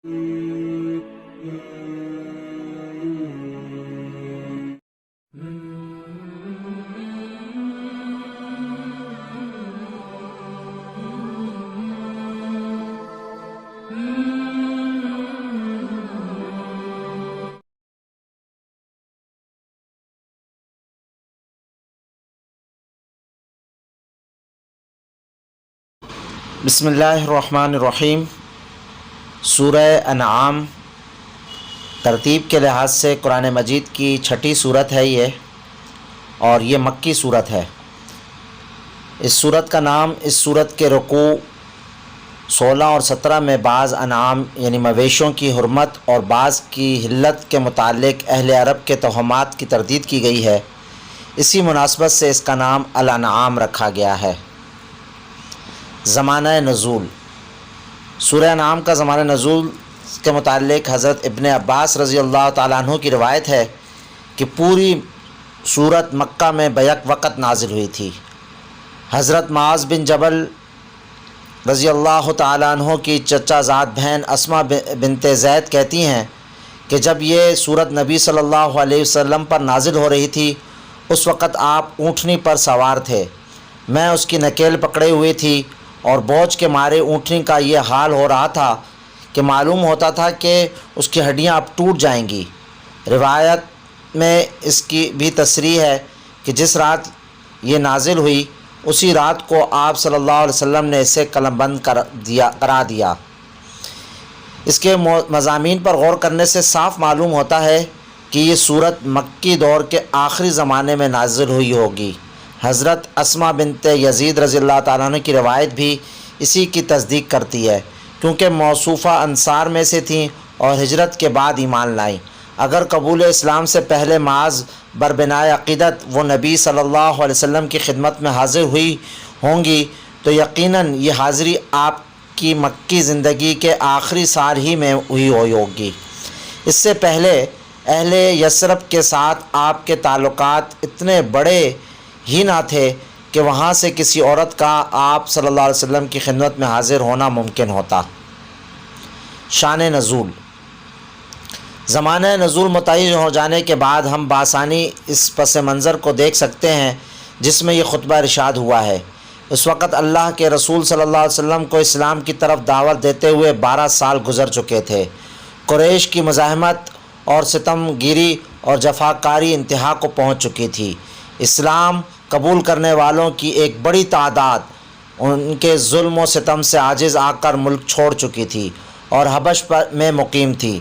بسم اللہ الرحمن الرحیم۔ سورہ انعام ترتیب کے لحاظ سے قرآن مجید کی چھٹی صورت ہے یہ، اور یہ مکی صورت ہے۔ اس صورت کا نام اس صورت کے رکوع 16 اور 17 میں بعض انعام یعنی مویشوں کی حرمت اور بعض کی حلت کے متعلق اہل عرب کے توہمات کی تردید کی گئی ہے۔ اسی مناسبت سے اس کا نام الانعام رکھا گیا ہے۔ زمانہ نزول۔ سورہ انعام کا زمانہ نزول کے متعلق حضرت ابن عباس رضی اللہ تعالیٰ عنہ کی روایت ہے کہ پوری سورت مکہ میں بیک وقت نازل ہوئی تھی۔ حضرت معاذ بن جبل رضی اللہ تعالیٰ عنہ کی چچا زاد بہن اسماء بنت زید کہتی ہیں کہ جب یہ سورت نبی صلی اللہ علیہ وسلم پر نازل ہو رہی تھی اس وقت آپ اونٹنی پر سوار تھے، میں اس کی نکیل پکڑے ہوئی تھی اور بوجھ کے مارے اونٹنی کا یہ حال ہو رہا تھا کہ معلوم ہوتا تھا کہ اس کی ہڈیاں اب ٹوٹ جائیں گی۔ روایت میں اس کی بھی تصریح ہے کہ جس رات یہ نازل ہوئی اسی رات کو آپ صلی اللہ علیہ وسلم نے اسے قلم بند کرا دیا۔ اس کے مضامین پر غور کرنے سے صاف معلوم ہوتا ہے کہ یہ صورت مکی دور کے آخری زمانے میں نازل ہوئی ہوگی۔ حضرت اسماء بنت یزید رضی اللہ تعالیٰ عنہ کی روایت بھی اسی کی تصدیق کرتی ہے، کیونکہ موصوفہ انصار میں سے تھیں اور ہجرت کے بعد ایمان لائیں۔ اگر قبول اسلام سے پہلے معاذ بربنائے عقیدت وہ نبی صلی اللہ علیہ وسلم کی خدمت میں حاضر ہوئی ہوں گی تو یقیناً یہ حاضری آپ کی مکی زندگی کے آخری سال ہی میں ہوئی ہوگی۔ اس سے پہلے اہل یثرب کے ساتھ آپ کے تعلقات اتنے بڑے ہی نہ تھے کہ وہاں سے کسی عورت کا آپ صلی اللہ علیہ وسلم کی خدمت میں حاضر ہونا ممکن ہوتا۔ شان نزول۔ زمانہ نزول متعین ہو جانے کے بعد ہم بآسانی اس پس منظر کو دیکھ سکتے ہیں جس میں یہ خطبہ ارشاد ہوا ہے۔ اس وقت اللہ کے رسول صلی اللہ علیہ وسلم کو اسلام کی طرف دعوت دیتے ہوئے 12 سال گزر چکے تھے۔ قریش کی مزاحمت اور ستم گیری اور جفاکاری انتہا کو پہنچ چکی تھی۔ اسلام قبول کرنے والوں کی ایک بڑی تعداد ان کے ظلم و ستم سے عاجز آ کر ملک چھوڑ چکی تھی اور حبش میں مقیم تھی۔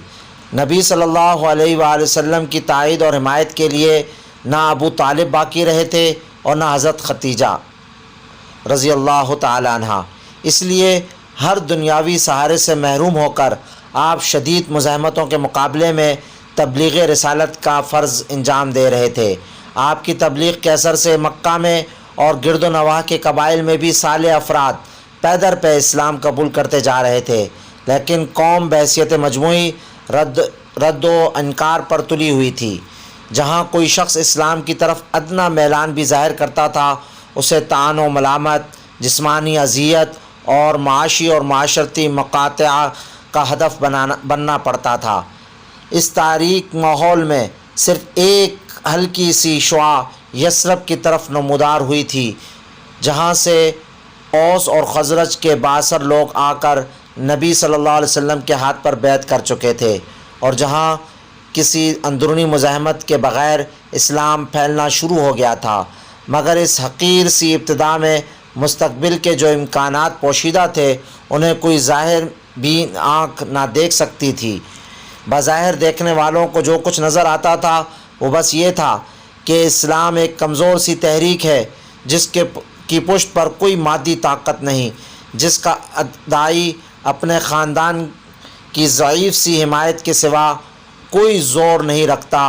نبی صلی اللہ علیہ وآلہ وسلم کی تائید اور حمایت کے لیے نہ ابو طالب باقی رہے تھے اور نہ حضرت خدیجہ رضی اللہ تعالی عنہ، اس لیے ہر دنیاوی سہارے سے محروم ہو کر آپ شدید مزاحمتوں کے مقابلے میں تبلیغ رسالت کا فرض انجام دے رہے تھے۔ آپ کی تبلیغ کے اثر سے مکہ میں اور گرد و نواح کے قبائل میں بھی صالح افراد پے در پے اسلام قبول کرتے جا رہے تھے، لیکن قوم بحیثیت مجموعی رد و انکار پر تلی ہوئی تھی۔ جہاں کوئی شخص اسلام کی طرف ادنا میلان بھی ظاہر کرتا تھا اسے طعن و ملامت، جسمانی اذیت اور معاشی اور معاشرتی مقاطعہ کا ہدف بننا پڑتا تھا۔ اس تاریک ماحول میں صرف ایک ہلکی سی شعاع یثرب کی طرف نمودار ہوئی تھی، جہاں سے اوس اور خزرج کے 62 لوگ آ کر نبی صلی اللہ علیہ وسلم کے ہاتھ پر بیعت کر چکے تھے، اور جہاں کسی اندرونی مزاحمت کے بغیر اسلام پھیلنا شروع ہو گیا تھا۔ مگر اس حقیر سی ابتدا میں مستقبل کے جو امکانات پوشیدہ تھے انہیں کوئی ظاہر بھی آنکھ نہ دیکھ سکتی تھی۔ بظاہر دیکھنے والوں کو جو کچھ نظر آتا تھا وہ بس یہ تھا کہ اسلام ایک کمزور سی تحریک ہے جس کی پشت پر کوئی مادی طاقت نہیں، جس کا داعی اپنے خاندان کی ضعیف سی حمایت کے سوا کوئی زور نہیں رکھتا،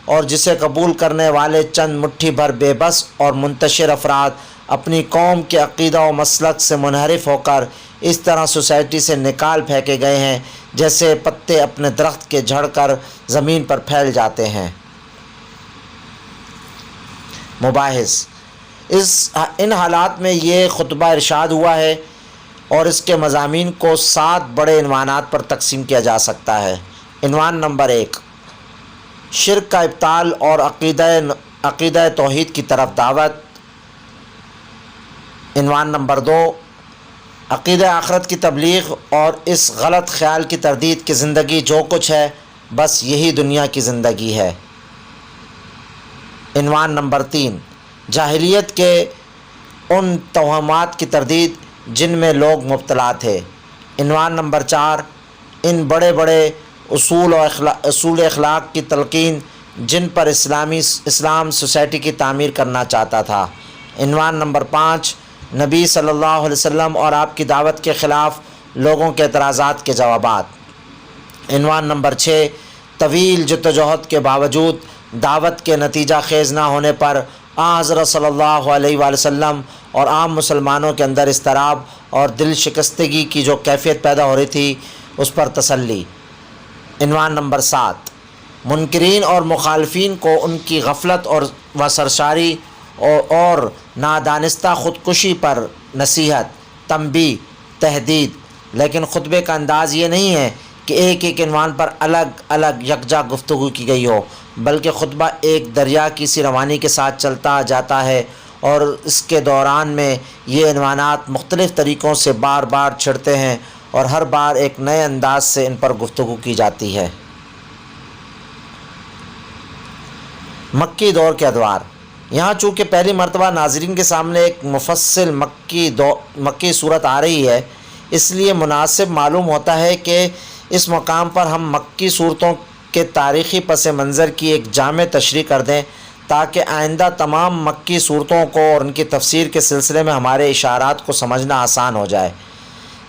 اور جسے قبول کرنے والے چند مٹھی بھر بے بس اور منتشر افراد اپنی قوم کے عقیدہ و مسلک سے منحرف ہو کر اس طرح سوسائٹی سے نکال پھینکے گئے ہیں جیسے پتے اپنے درخت کے جھڑ کر زمین پر پھیل جاتے ہیں۔ مباحث۔ ان حالات میں یہ خطبہ ارشاد ہوا ہے اور اس کے مضامین کو 7 بڑے عنوانات پر تقسیم کیا جا سکتا ہے۔ عنوان نمبر 1، شرک کا ابطال اور عقیدہ توحید کی طرف دعوت۔ عنوان نمبر 2، عقیدہ آخرت کی تبلیغ اور اس غلط خیال کی تردید کہ زندگی جو کچھ ہے بس یہی دنیا کی زندگی ہے۔ عنوان نمبر 3، جاہلیت کے ان توہمات کی تردید جن میں لوگ مبتلا تھے۔ عنوان نمبر 4، ان بڑے بڑے اصول اخلاق کی تلقین جن پر اسلام سوسائٹی کی تعمیر کرنا چاہتا تھا۔ عنوان نمبر 5، نبی صلی اللہ علیہ وسلم اور آپ کی دعوت کے خلاف لوگوں کے اعتراضات کے جوابات۔ عنوان نمبر 6، طویل جدوجہد کے باوجود دعوت کے نتیجہ خیز نہ ہونے پر حضرت صلی اللہ علیہ وآلہ وسلم اور عام مسلمانوں کے اندر اضطراب اور دل شکستگی کی جو کیفیت پیدا ہو رہی تھی اس پر تسلی۔ عنوان نمبر 7، منکرین اور مخالفین کو ان کی غفلت و سرشاری اور نادانستہ خودکشی پر نصیحت، تنبیہ، تحدید۔ لیکن خطبے کا انداز یہ نہیں ہے کہ ایک ایک عنوان پر الگ الگ یکجا گفتگو کی گئی ہو، بلکہ خطبہ ایک دریا کی سی روانی کے ساتھ چلتا جاتا ہے اور اس کے دوران میں یہ عنوانات مختلف طریقوں سے بار بار چھڑتے ہیں اور ہر بار ایک نئے انداز سے ان پر گفتگو کی جاتی ہے۔ مکی دور کے ادوار۔ یہاں چونکہ پہلی مرتبہ ناظرین کے سامنے ایک مفصل مکی صورت آ رہی ہے، اس لیے مناسب معلوم ہوتا ہے کہ اس مقام پر ہم مکی صورتوں کے تاریخی پس منظر کی ایک جامع تشریح کر دیں تاکہ آئندہ تمام مکی صورتوں کو اور ان کی تفسیر کے سلسلے میں ہمارے اشارات کو سمجھنا آسان ہو جائے۔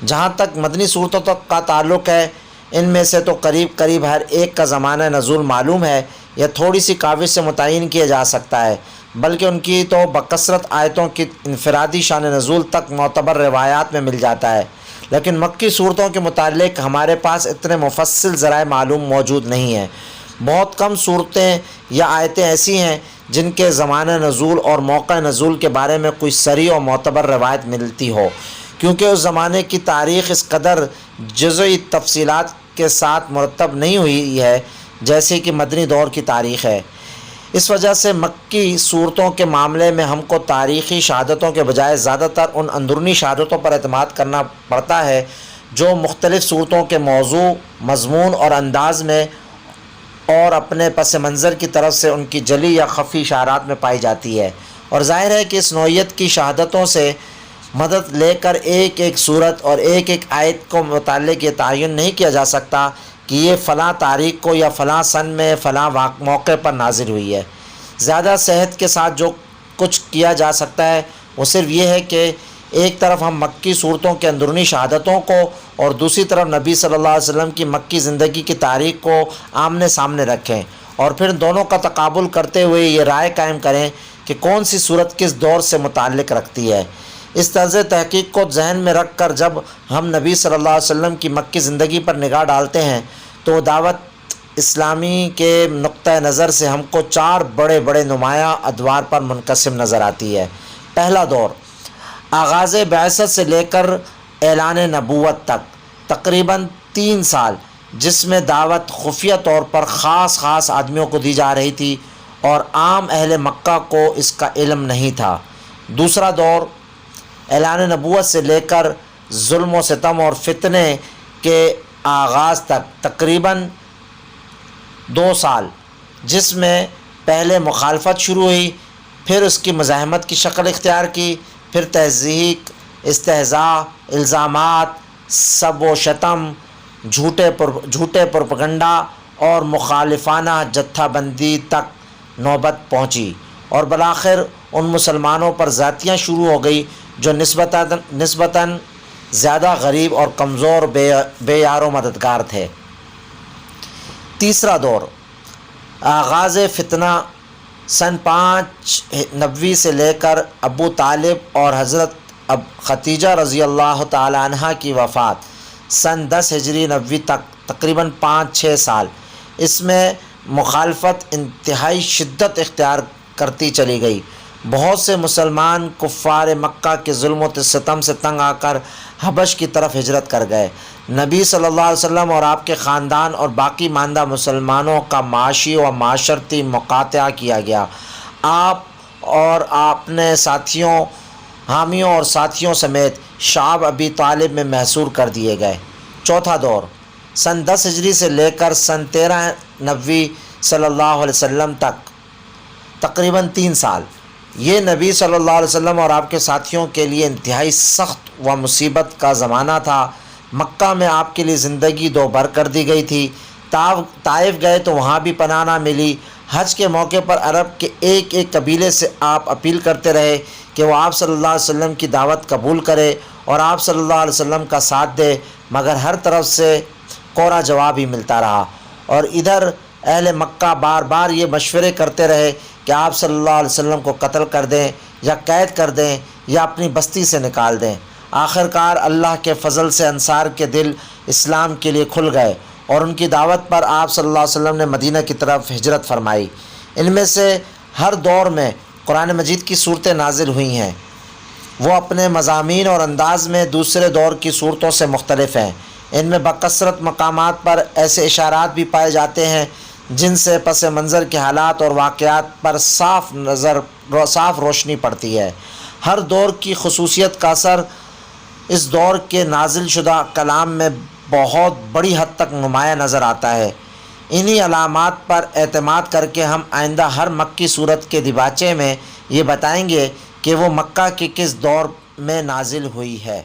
جہاں تک مدنی صورتوں تک کا تعلق ہے، ان میں سے تو قریب ہر ایک کا زمانہ نزول معلوم ہے یا تھوڑی سی کاوش سے متعین کیا جا سکتا ہے، بلکہ ان کی تو بکثرت آیتوں کی انفرادی شان نزول تک معتبر روایات میں مل جاتا ہے۔ لیکن مکی صورتوں کے متعلق ہمارے پاس اتنے مفصل ذرائع معلوم موجود نہیں ہیں۔ بہت کم صورتیں یا آیتیں ایسی ہیں جن کے زمانہ نزول اور موقع نزول کے بارے میں کوئی صریح اور معتبر روایت ملتی ہو، کیونکہ اس زمانے کی تاریخ اس قدر جزئی تفصیلات کے ساتھ مرتب نہیں ہوئی ہے جیسے کہ مدنی دور کی تاریخ ہے۔ اس وجہ سے مکی صورتوں کے معاملے میں ہم کو تاریخی شہادتوں کے بجائے زیادہ تر ان اندرونی شہادتوں پر اعتماد کرنا پڑتا ہے جو مختلف صورتوں کے موضوع، مضمون اور انداز میں اور اپنے پس منظر کی طرف سے ان کی جلی یا خفی اشارات میں پائی جاتی ہے۔ اور ظاہر ہے کہ اس نوعیت کی شہادتوں سے مدد لے کر ایک ایک صورت اور ایک ایک آیت کو متعلق یہ تعین نہیں کیا جا سکتا کہ یہ فلاں تاریخ کو یا فلاں سن میں فلاں موقع پر نازل ہوئی ہے۔ زیادہ صحت کے ساتھ جو کچھ کیا جا سکتا ہے وہ صرف یہ ہے کہ ایک طرف ہم مکی صورتوں کے اندرونی شہادتوں کو اور دوسری طرف نبی صلی اللہ علیہ وسلم کی مکی زندگی کی تاریخ کو آمنے سامنے رکھیں اور پھر دونوں کا تقابل کرتے ہوئے یہ رائے قائم کریں کہ کون سی صورت کس دور سے متعلق رکھتی ہے۔ اس طرز تحقیق کو ذہن میں رکھ کر جب ہم نبی صلی اللہ علیہ وسلم کی مکی زندگی پر نگاہ ڈالتے ہیں تو دعوت اسلامی کے نقطہ نظر سے ہم کو 4 بڑے بڑے نمایاں ادوار پر منقسم نظر آتی ہے۔ پہلا دور آغاز بعثت سے لے کر اعلان نبوت تک تقریباً 3 سال، جس میں دعوت خفیہ طور پر خاص آدمیوں کو دی جا رہی تھی اور عام اہل مکہ کو اس کا علم نہیں تھا۔ دوسرا دور اعلان نبوت سے لے کر ظلم و ستم اور فتنے کے آغاز تک تقریباً 2 سال، جس میں پہلے مخالفت شروع ہوئی، پھر اس کی مزاحمت کی شکل اختیار کی، پھر تہذیب، استہزاء، الزامات، سب و شتم، جھوٹے پروپیگنڈا اور مخالفانہ جتھہ بندی تک نوبت پہنچی، اور بالآخر ان مسلمانوں پر زیادتیاں شروع ہو گئی جو نسبتاً زیادہ غریب اور کمزور بے یار و مددگار تھے۔ تیسرا دور آغاز فتنہ سن 590 سے لے کر ابو طالب اور حضرت ختیجہ رضی اللہ تعالی عنہ کی وفات سن 10 ہجری نبوی تک تقریباً 5-6 سال۔ اس میں مخالفت انتہائی شدت اختیار کرتی چلی گئی۔ بہت سے مسلمان کفار مکہ کے ظلم و ستم سے تنگ آ کر حبش کی طرف ہجرت کر گئے۔ نبی صلی اللہ علیہ وسلم اور آپ کے خاندان اور باقی ماندہ مسلمانوں کا معاشی و معاشرتی مقاطعہ کیا گیا۔ آپ اور اپنے حامیوں اور ساتھیوں سمیت شعب ابی طالب میں محصور کر دیے گئے۔ چوتھا دور سن 10 ہجری سے لے کر سن 13 نبوی صلی اللہ علیہ وسلم تک تقریباً 3 سال۔ یہ نبی صلی اللہ علیہ وسلم اور آپ کے ساتھیوں کے لیے انتہائی سخت و مصیبت کا زمانہ تھا۔ مکہ میں آپ کے لیے زندگی دو بر کر دی گئی تھی۔ طائف گئے تو وہاں بھی پناہ نہ ملی۔ حج کے موقع پر عرب کے ایک ایک قبیلے سے آپ اپیل کرتے رہے کہ وہ آپ صلی اللہ علیہ وسلم کی دعوت قبول کرے اور آپ صلی اللہ علیہ وسلم کا ساتھ دے، مگر ہر طرف سے کوڑا جواب ہی ملتا رہا۔ اور ادھر اہل مکہ بار بار یہ مشورے کرتے رہے کہ آپ صلی اللہ علیہ وسلم کو قتل کر دیں یا قید کر دیں یا اپنی بستی سے نکال دیں۔ آخرکار اللہ کے فضل سے انصار کے دل اسلام کے لیے کھل گئے اور ان کی دعوت پر آپ صلی اللہ علیہ وسلم نے مدینہ کی طرف ہجرت فرمائی۔ ان میں سے ہر دور میں قرآن مجید کی صورتیں نازل ہوئی ہیں۔ وہ اپنے مضامین اور انداز میں دوسرے دور کی صورتوں سے مختلف ہیں۔ ان میں بکثرت مقامات پر ایسے اشارات بھی پائے جاتے ہیں جن سے پس منظر کے حالات اور واقعات پر صاف روشنی پڑتی ہے۔ ہر دور کی خصوصیت کا اثر اس دور کے نازل شدہ کلام میں بہت بڑی حد تک نمایاں نظر آتا ہے۔ انہی علامات پر اعتماد کر کے ہم آئندہ ہر مکی صورت کے دیباچے میں یہ بتائیں گے کہ وہ مکہ کے کس دور میں نازل ہوئی ہے۔